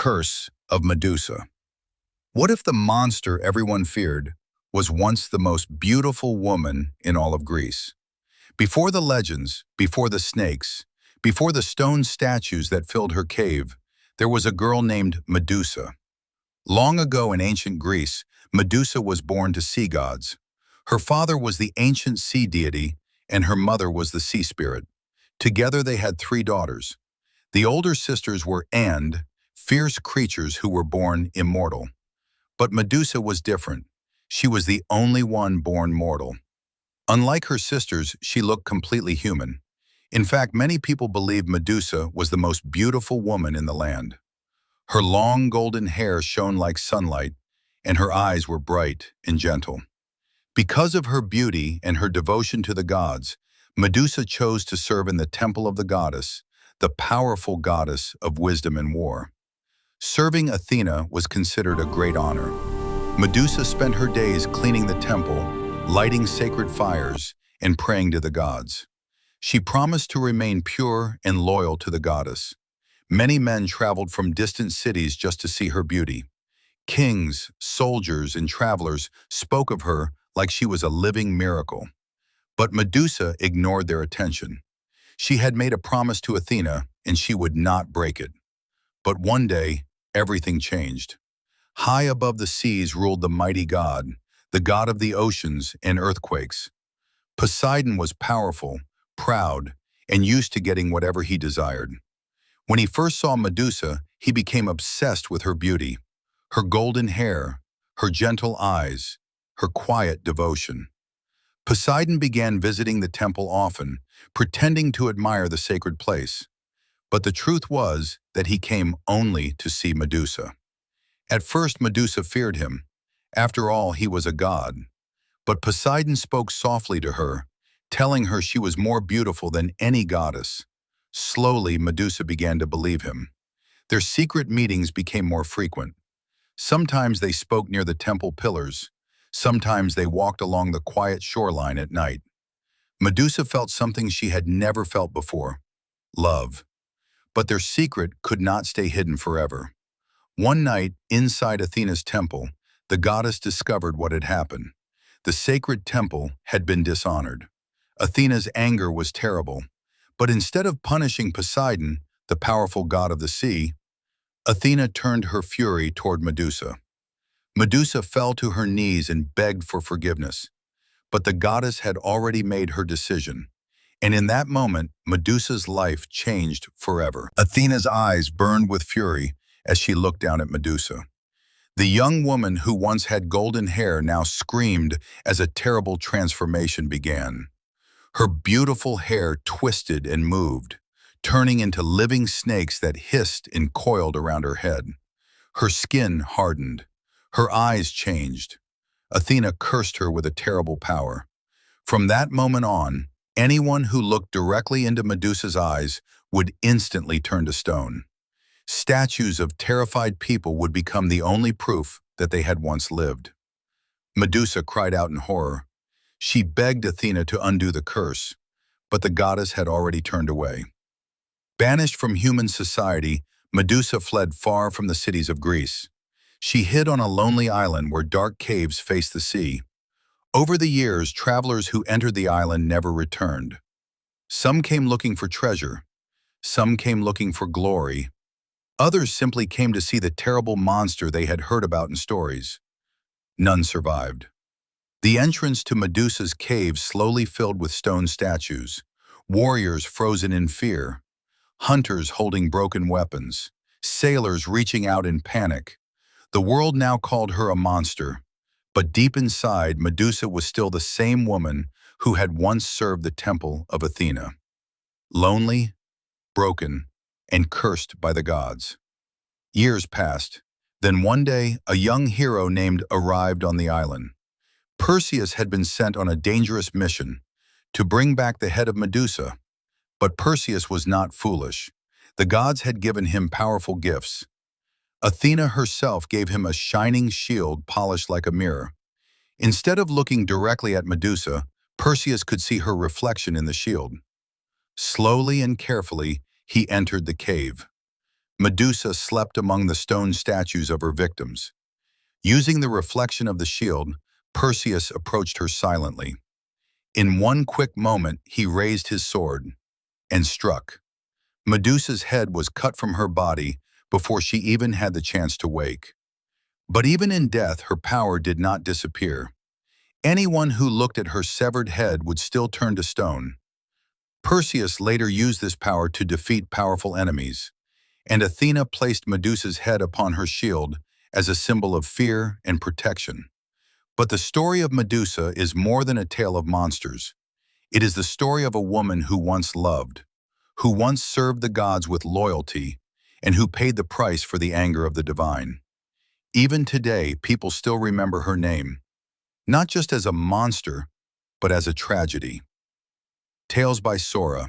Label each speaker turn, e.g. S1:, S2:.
S1: curse of Medusa. What if the monster everyone feared was once the most beautiful woman in all of Greece? Before the legends, before the snakes, before the stone statues that filled her cave, there was a girl named Medusa. Long ago in ancient Greece, Medusa was born to sea gods. Her father was the ancient sea deity, and her mother was the sea spirit. Together they had 3 daughters. The older sisters were fierce creatures who were born immortal. But Medusa was different. She was the only one born mortal. Unlike her sisters, she looked completely human. In fact, many people believed Medusa was the most beautiful woman in the land. Her long golden hair shone like sunlight, and her eyes were bright and gentle. Because of her beauty and her devotion to the gods, Medusa chose to serve in the temple of the goddess, the powerful goddess of wisdom and war. Serving Athena was considered a great honor. Medusa spent her days cleaning the temple, lighting sacred fires, and praying to the gods. She promised to remain pure and loyal to the goddess. Many men traveled from distant cities just to see her beauty. Kings, soldiers, and travelers spoke of her like she was a living miracle. But Medusa ignored their attention. She had made a promise to Athena, and she would not break it. But one day, everything changed. High above the seas ruled the mighty god, the god of the oceans and earthquakes. Poseidon was powerful, proud, and used to getting whatever he desired. When he first saw Medusa, he became obsessed with her beauty, her golden hair, her gentle eyes, her quiet devotion. Poseidon began visiting the temple often, pretending to admire the sacred place. But the truth was that he came only to see Medusa. At first, Medusa feared him. After all, he was a god. But Poseidon spoke softly to her, telling her she was more beautiful than any goddess. Slowly, Medusa began to believe him. Their secret meetings became more frequent. Sometimes they spoke near the temple pillars. Sometimes they walked along the quiet shoreline at night. Medusa felt something she had never felt before: love. But their secret could not stay hidden forever. One night, inside Athena's temple, the goddess discovered what had happened. The sacred temple had been dishonored. Athena's anger was terrible. But instead of punishing Poseidon, the powerful god of the sea, Athena turned her fury toward Medusa. Medusa fell to her knees and begged for forgiveness. But the goddess had already made her decision. And in that moment, Medusa's life changed forever. Athena's eyes burned with fury as she looked down at Medusa. The young woman who once had golden hair now screamed as a terrible transformation began. Her beautiful hair twisted and moved, turning into living snakes that hissed and coiled around her head. Her skin hardened. Her eyes changed. Athena cursed her with a terrible power. From that moment on, anyone who looked directly into Medusa's eyes would instantly turn to stone. Statues of terrified people would become the only proof that they had once lived. Medusa cried out in horror. She begged Athena to undo the curse, but the goddess had already turned away. Banished from human society, Medusa fled far from the cities of Greece. She hid on a lonely island where dark caves faced the sea. Over the years, travelers who entered the island never returned. Some came looking for treasure. Some came looking for glory. Others simply came to see the terrible monster they had heard about in stories. None survived. The entrance to Medusa's cave slowly filled with stone statues, warriors frozen in fear, hunters holding broken weapons, sailors reaching out in panic. The world now called her a monster, but deep inside, Medusa was still the same woman who had once served the temple of Athena. Lonely, broken, and cursed by the gods. Years passed. Then one day, a young hero named arrived on the island. Perseus had been sent on a dangerous mission to bring back the head of Medusa. But Perseus was not foolish. The gods had given him powerful gifts. Athena herself gave him a shining shield polished like a mirror. Instead of looking directly at Medusa, Perseus could see her reflection in the shield. Slowly and carefully, he entered the cave. Medusa slept among the stone statues of her victims. Using the reflection of the shield, Perseus approached her silently. In one quick moment, he raised his sword and struck. Medusa's head was cut from her body before she even had the chance to wake. But even in death, her power did not disappear. Anyone who looked at her severed head would still turn to stone. Perseus later used this power to defeat powerful enemies, and Athena placed Medusa's head upon her shield as a symbol of fear and protection. But the story of Medusa is more than a tale of monsters. It is the story of a woman who once loved, who once served the gods with loyalty, and who paid the price for the anger of the divine. Even today, people still remember her name, not just as a monster, but as a tragedy. Tales by Sora.